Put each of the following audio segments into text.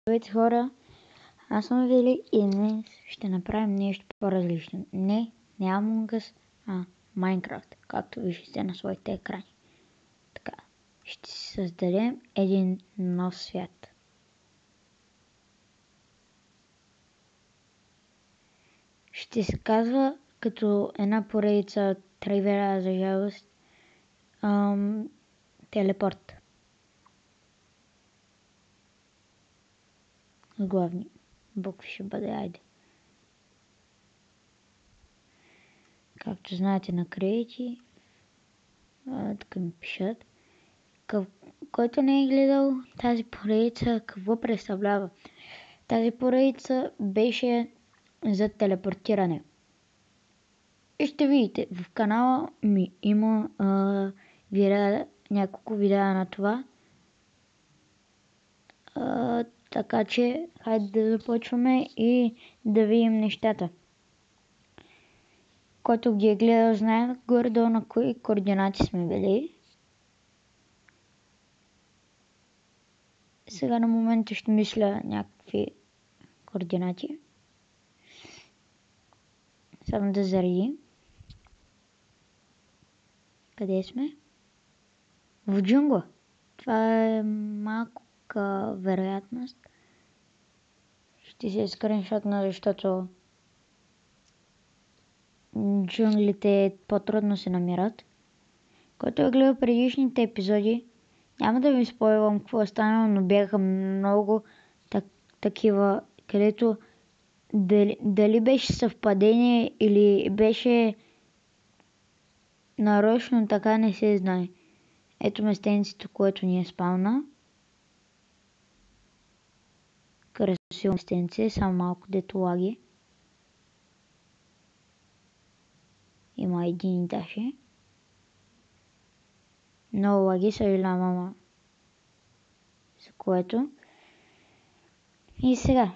Здравейте хора, аз съм Вили и днес ще направим нещо по-различно. Не Among Us, а Minecraft, както виждате на своите екрани. Така, ще си създадем един нов свят. Ще се казва като една поредица тривера за жалост телепорт. С главни букви ще бъде, айде. Както знаете на кредити, така ми пишат. Който не е гледал тази поредица, какво представлява? Тази поредица беше за телепортиране. И ще видите, в канала ми има няколко видеа на това. Така че, хайде да започваме и да видим нещата. Който ги е гледал, знае горе-долу на кои координати сме били. Сега на момента ще мисля някакви координати. Само да заредим. Къде сме? В джунгла. Това е малка вероятност. Ще се скриншотна, защото джунглите по-трудно се намират. Който е гледал предишните епизоди, няма да ви спойлвам какво е станало, но бяха много такива, където дали беше съвпадение или беше нарочно, така не се знае. Ето местенцето, което ни е спална. Красиво местенце, само малко дето лаги. Има един даже. Много лаги, съжалявам, мама. За което. И сега.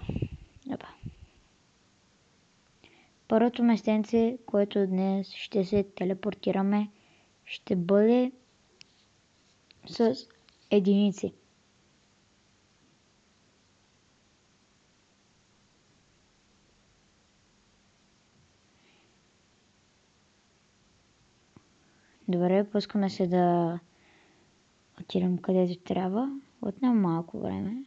Първото местенце, което днес ще се телепортираме, ще бъде с единици. Добре, пускаме се да отидем където трябва. Отнема малко време.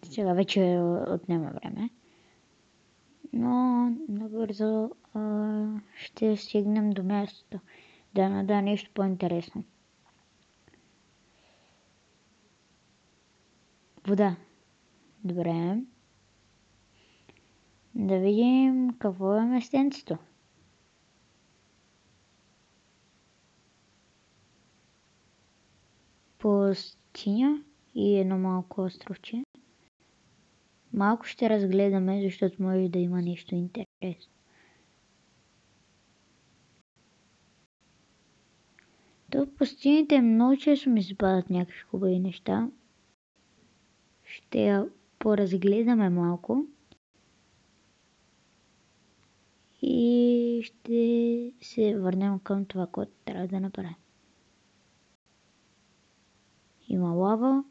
Сега вече отнема време. Но набързо ще стигнем до мястото. Да нещо по-интересно. Вода. Добре. Да видим какво е местенцето. Пустиня и едно малко островче. Малко ще разгледаме, защото може да има нещо интересно. То в пустините много често ми се падат някакви хубави неща. Ще я поразгледаме малко. И ще се върнем към това, което трябва да направим. Има лава.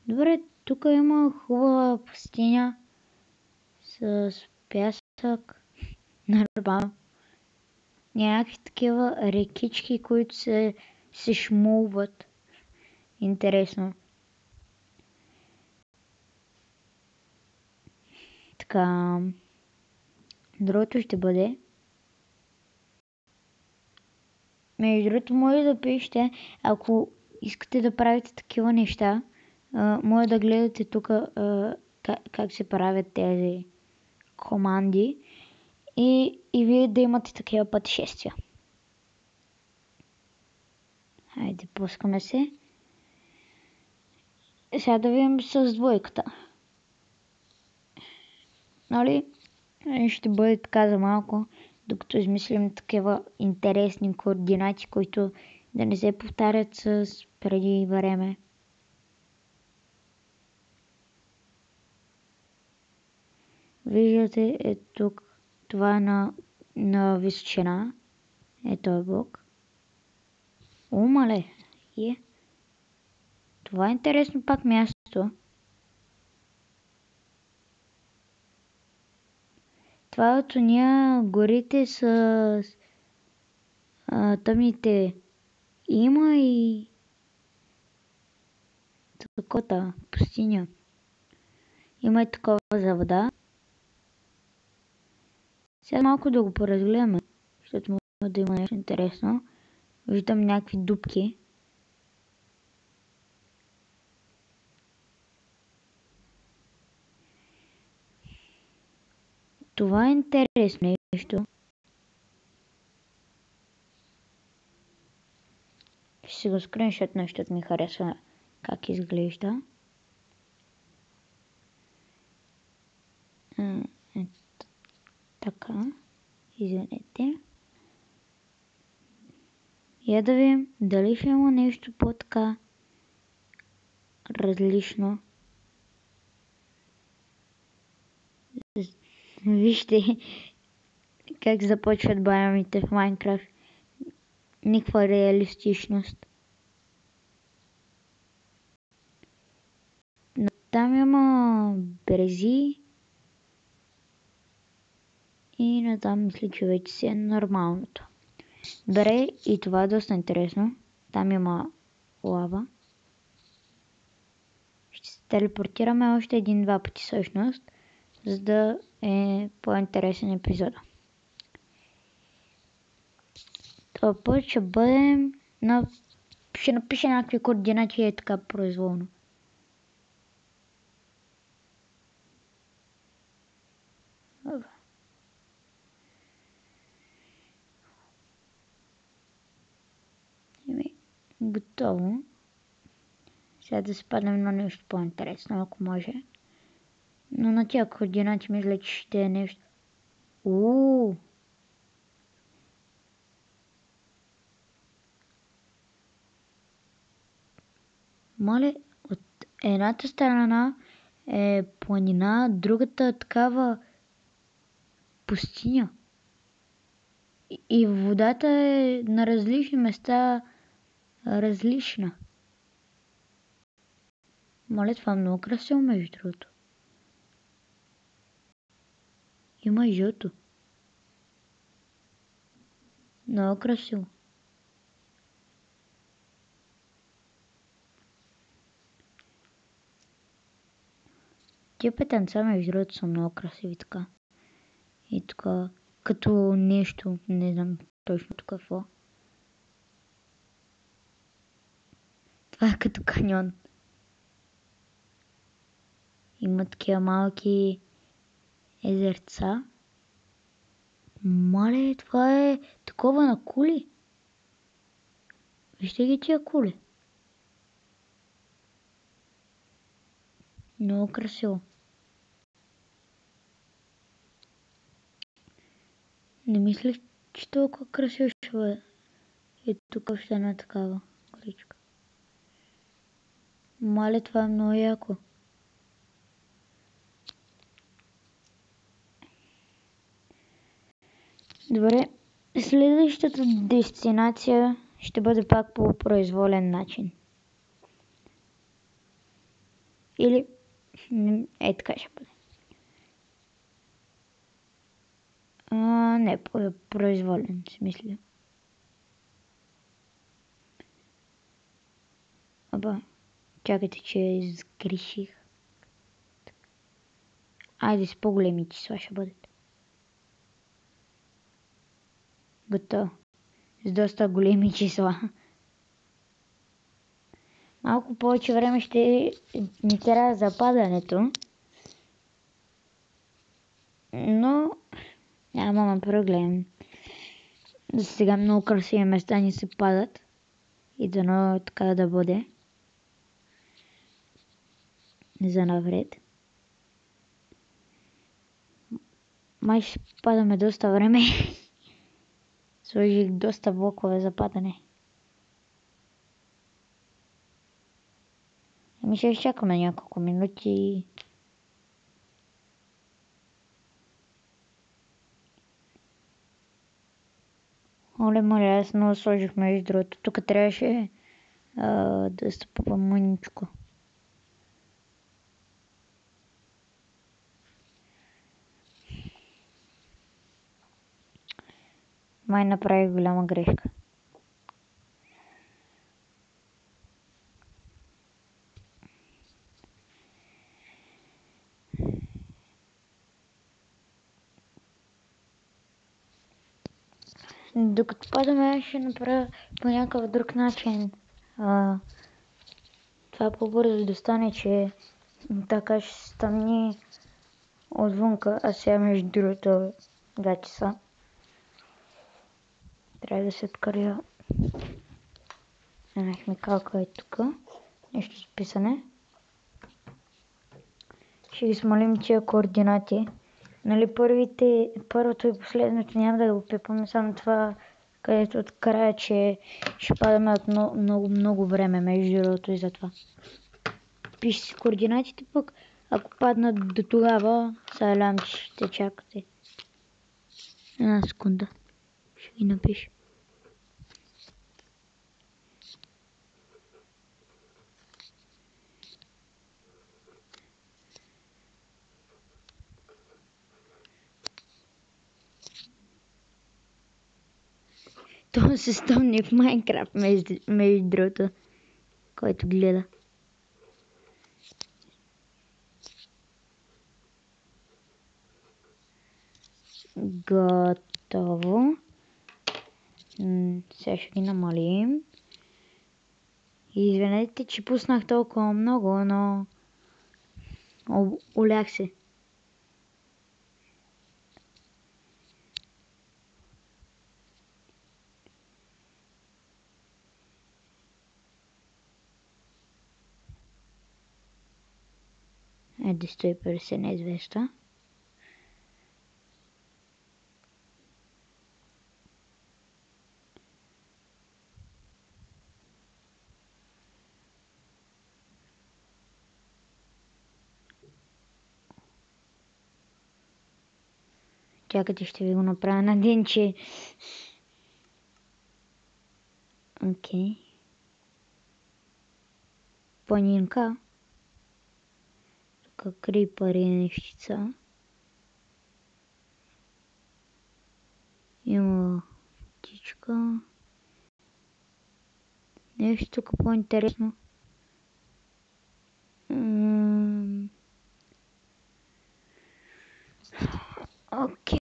Добре, тук има хубава пустиня с пясък. Нормално. Някакви такива рекички, които се шмулват. Интересно. Така. Другото ще бъде. Между другото, може да пишете, ако искате да правите такива неща, може да гледате тук как се правят тези команди и вие да имате такива пътешествия. Хайде, пускаме се. Сега да видим с двойката. Нали? Ще бъде така за малко, докато измислим такива интересни координати, които да не се повтарят с преди време. Виждате, тук, това е на на височина е този блок. Мале. Това е интересно пак място. Това от уния горите с тъмните има и такова пустиня. Има и такова за вода. Сега малко да го поразгледаме, защото може да има нещо интересно. Виждам някакви дупки. Това е интересно нещо. Ще си го скриншотна, защото ми харесва как изглежда. Така. Извинете. Я да видим дали ще има нещо по-така различно. Вижте как започват биомите в Майнкрафт. Никаква реалистичност. Но там има брези и натам мисля, че вече си е нормалното. Добре, и това е доста интересно. Там има лава. Ще се телепортираме още един-два пъти всъщност, за да е по-интересен епизод. Това път ще бъдем ще напиша някакви координати и така произволно. Готово. Сега да спаднем на нещо по-интересно, ако може. Но на тия координати мисля, че ще е нещо. Мале, от едната страна е планина, другата такава пустиня. И водата е на различни места различна. Мале, това е много красиво между другото. Има и жълто. Много красиво. Тия петънца между другото са много красиви така. И така, като нещо, не знам точно какво. Това е като каньон. Има такива малки езерца. Мале, това е такова на кули. Вижте ги тия кули. Много красиво. Не мислех, че толкова красиво ще бъде. И тук още една такава количка. Мале, това е много яко. Добре, следващата дестинация ще бъде пак по произволен начин. Или така ще бъде. Не, произволен, си мисля. Чакайте, че изгреших. Айде с по-големи числа ще бъдат. Готово. С доста големи числа. Малко повече време ще ни трябва за падането. Но няма проблем. За сега много красиви места ни се падат. И дано така да бъде. За навред. Май ще падаме доста време. Сложих доста блокове за падане. Ами ще изчакаме няколко минути. Оле, моля, аз много сложих между другото. Тук трябваше да стъпва мъничко. Май направих голяма грешка. Докато падаме, ще направя по някакъв друг начин. Това по-бързо да стане, че така ще се стъмни отвънка, а сега между другото 2 часа. Трябва да се откаря. Химикалка е тук. Нещо с писане. Ще ги смалим тия координати. Нали първото и последното няма да го пипаме, само това, където от края, че ще падаме от много време между другото и затова. Пиши си координатите, пък ако паднат до тогава, съжалявам, че ще чакате. Една секунда. Ще ги напиша. То се стомни в Майнкрафт, между другото, който гледа. Готово. Сега ще ги намалим. И извинете, че пуснах толкова много, но улях се. Еди 150, не 200. Чакайте, ще ви го направя на ден, че... Окей. Планинка. Тук крипъри нещица. Има птичка. Нещо тук по-интересно. Окей.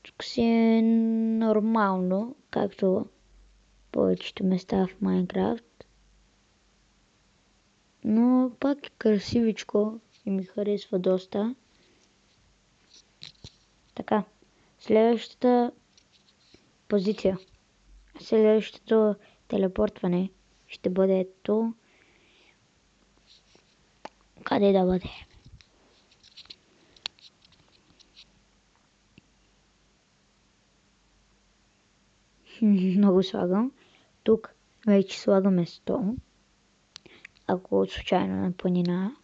Тук си е нормално, както повечето места в Майнкрафт. Но пак е красивичко и ми харесва доста. Така, следващата позиция. Следващото телепортване ще бъде ето. Къде да бъде? Много слагам. Тук вече слагаме 100. Ако случайно на планина.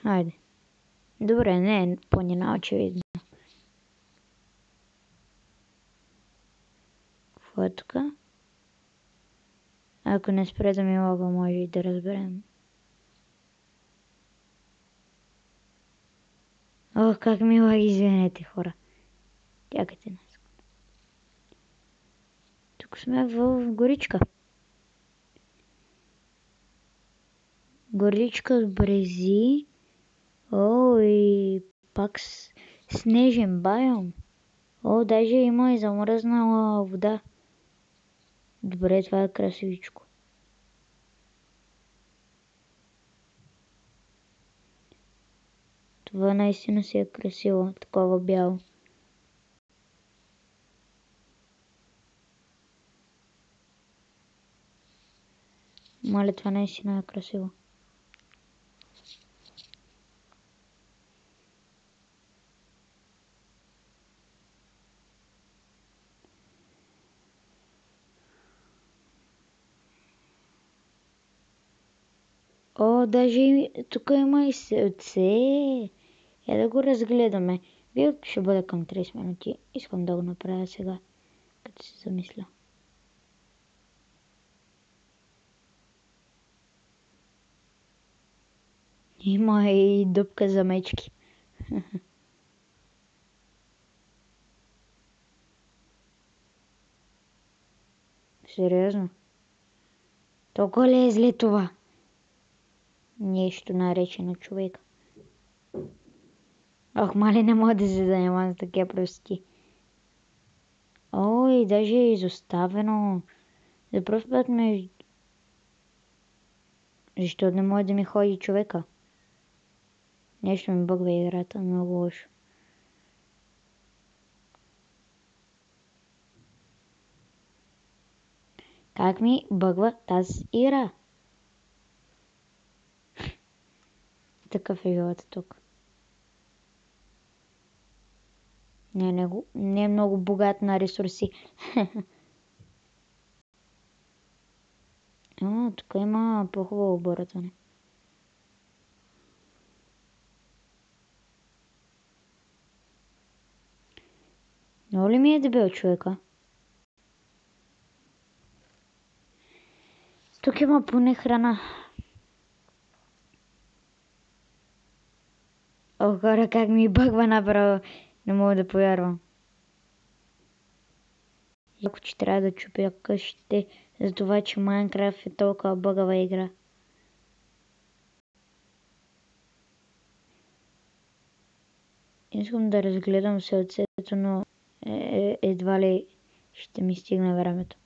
Хайде. Добре, не е планина, очевидно. Какво е тук? Ако не спре да ми лага, може и да разберем. Ох, как ми лаги, извинете, хора. Чакайте нас. Тук сме в горичка. Горичка с брези. О, и пак снежен байом. О, даже има и замръзнала вода. Добре, това е красивичко. Това наистина си е красиво, такова бяло. Мале, това наистина е красиво. О, даже тук има и сърце. Да го разгледаме. Вие ще бъде към 30 минути. Искам да го направя сега, като се замисля. Има и дупка за мечки. Сериозно? Толкова ли е зле това? Нещо наречено човек. Ох, мали не мога да се занимавам с такива прости. Ой, даже е изоставено. За пръв път Защо не може да ми ходи човека? Нещо ми бъгва играта, много лошо. Как ми бъгва тази игра? Такъв е живота тук. Не е много богат на ресурси. Тук има по-хубаво оборудване. Много ли ми е дебел човека? Тук има поне храна. О, хора, как ми бъгва направо. Не мога да повярвам. Яко, че трябва да чупя къщите за това, че Майнкрафт е толкова бъгава игра. Искам да разгледам сърцето, но едва ли ще ми стигне времето.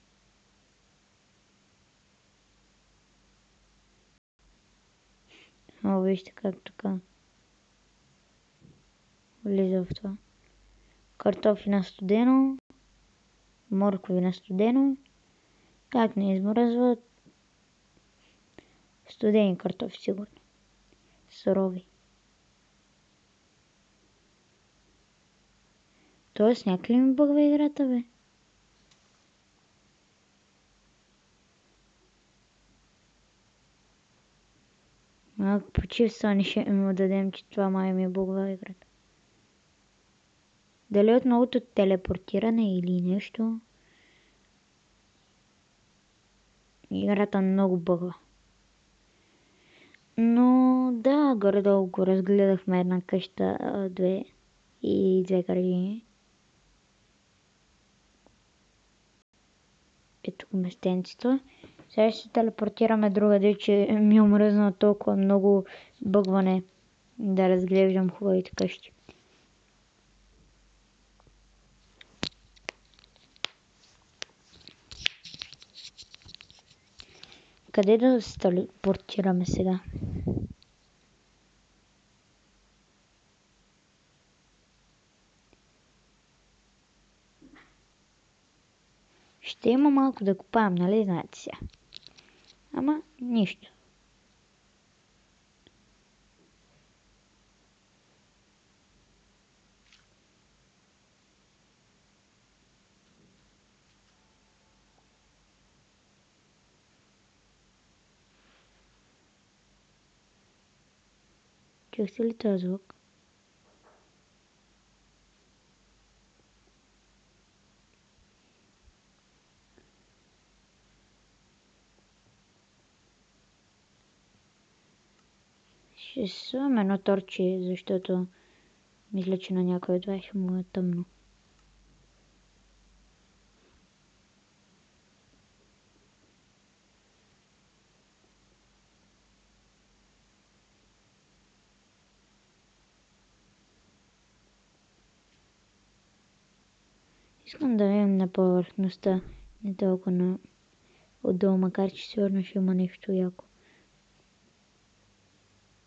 О, вижте как така влиза в това. Картофи на студено, моркови на студено. Как не измръзват? Студени картофи сигурно. Сурови. Тоест някакви ми бъгва играта, бе? Малко почивстване ще му дадем, че това май ми бъгва играта. Дали от новото телепортиране или нещо? Играта много бъгва. Но да, горе-долу го разгледахме една къща, две градини. Ето го местенцето. Сега ще се телепортираме другаде, че ми е омръзнало толкова много бъгване да разглеждам хубавите къщи. Къде да се телепортираме сега? Ще има малко да копаем, нали знаете сега? Ама нищо. Чухте ли този звук? Ще свам едно торче, защото мисля, че на някой от вас ще му е тъмно. Искам да видим на повърхността, не толкова отдолу, макар че сигурно ще има нещо яко.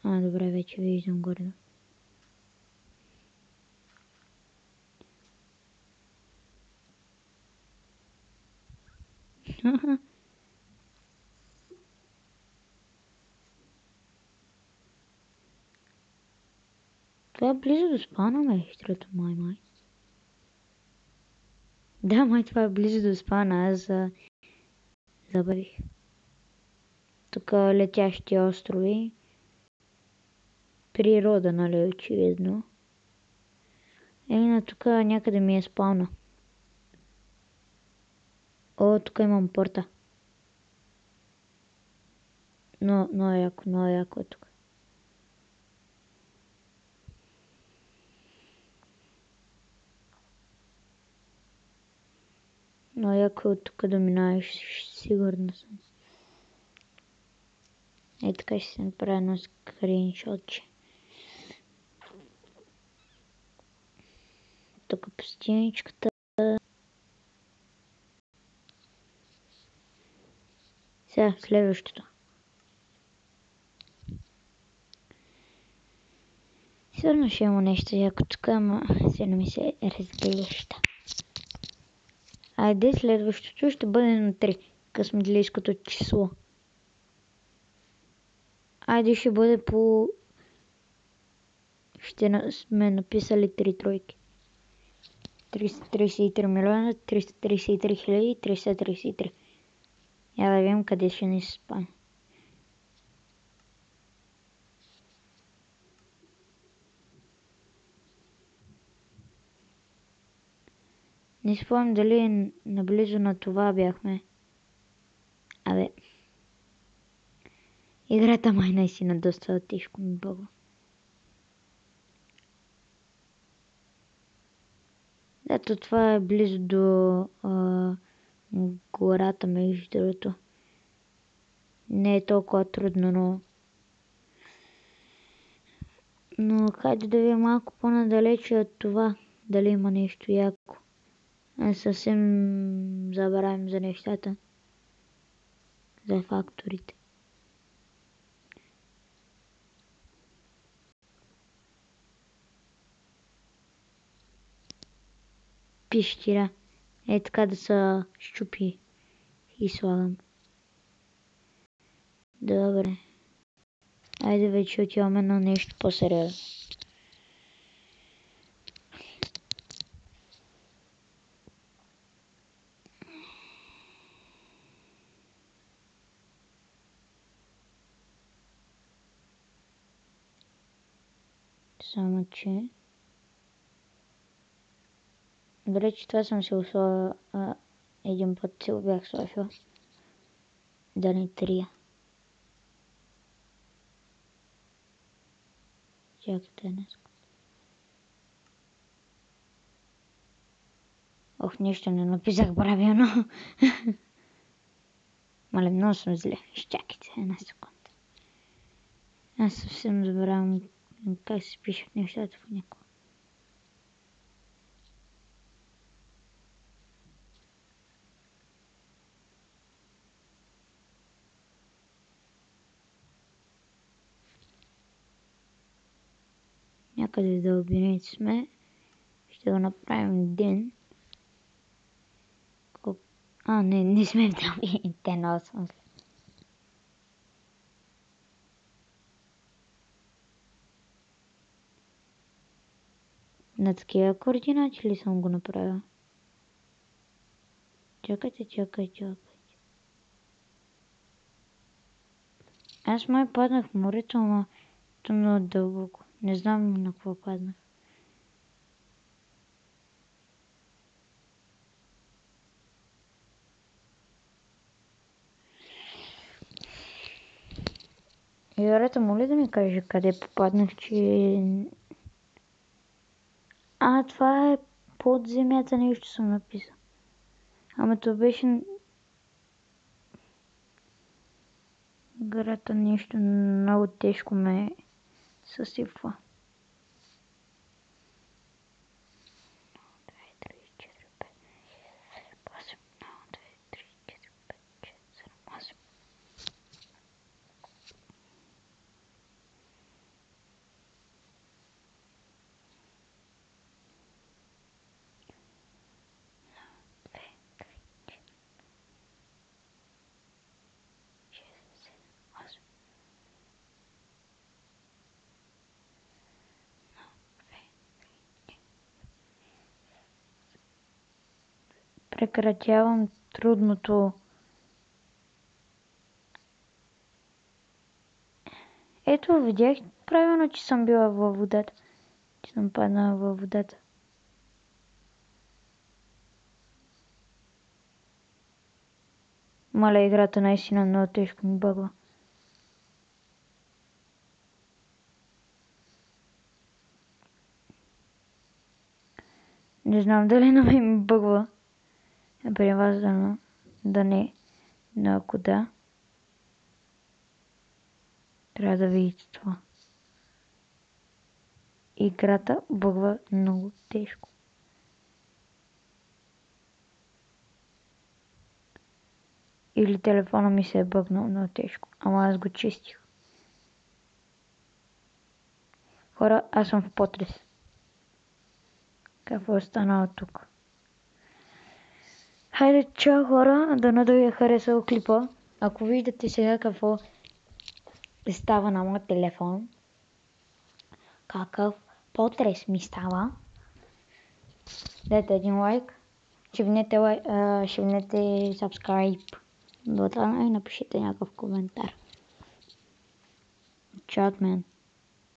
Добре, вече виждам горе. Това е близо до спана, ме, хитрото май. Да, май това е близо до спана, аз забавих. тук летящи острови. Природа, нали, очевидно. На тук някъде ми е спална. О, тук имам порта. Но, много яко е тук. Но яко е от тук да минаеш, сигурно съм. Така ще се направя едно скриншотче. Тук пустиничката. Сега, следващото. Сигурно ще има нещо яко тук, ама се не ми се разглежда. Айде, следващото ще бъде на 3. Късметлийското число. Айде, ще бъде по... Ще сме написали 3 тройки. 333 милиона, 333 хиляди, 333. Я да видим къде ще ни се спане. Не спомням дали наблизо на това бяхме. Абе. Играта май наистина доста тежко ми бъгва. Ето това е близо до гората, между другото. Не е толкова трудно, но хайде да видим малко по-надалече от това. Дали има нещо яко. Съвсем забравим за нещата. За факторите. Пищира. Така да са щупи и слагам. Добре. Айде вече отиваме на нещо по-сериозно. Само че... Добре, че това съм се условил един път си го бях сложил. Да не трия. Чакайте днес. Ох, нищо не написах правилно. Мале, много съм зле. Изчакайте една секунда. Аз съвсем забравям как се пишат нещата понякога. Някъде в дълбините сме. Ще го направим ден. Не сме в дълбините, много съм зле. На такива координати ли съм го направил? Чакайте. Аз май паднах в морето, ама то много дълбоко. Не знам на какво паднах. Юрата, моля да ми каже къде попаднах, че... Това е под земята, нещо съм написал. Ама то беше... Гарата нещо много тежко ме съсипва. 2, 3, 4, 5, 8, 2, 3, 4, 5, 6, 7, 8. Прекратявам трудното Ето, видях правилно, че съм била във водата. Че съм паднала във водата. Маля, играта наистина много тежко ми бъгва. Не знам дали на мен ми бъгва. При вас да не. Но ако да, трябва да видите това. Играта бъгва много тежко. Или телефона ми се е бъгнал много тежко. Ама аз го чистих. Хора, аз съм в потрес. Какво е станало тук? Хайде, чао хора, дано да ви е харесал клипа. Ако виждате сега какво става на моят телефон, какъв потрес ми става, дайте един лайк, шибнете subscribe бутона и напишете някакъв коментар. Чао от мен.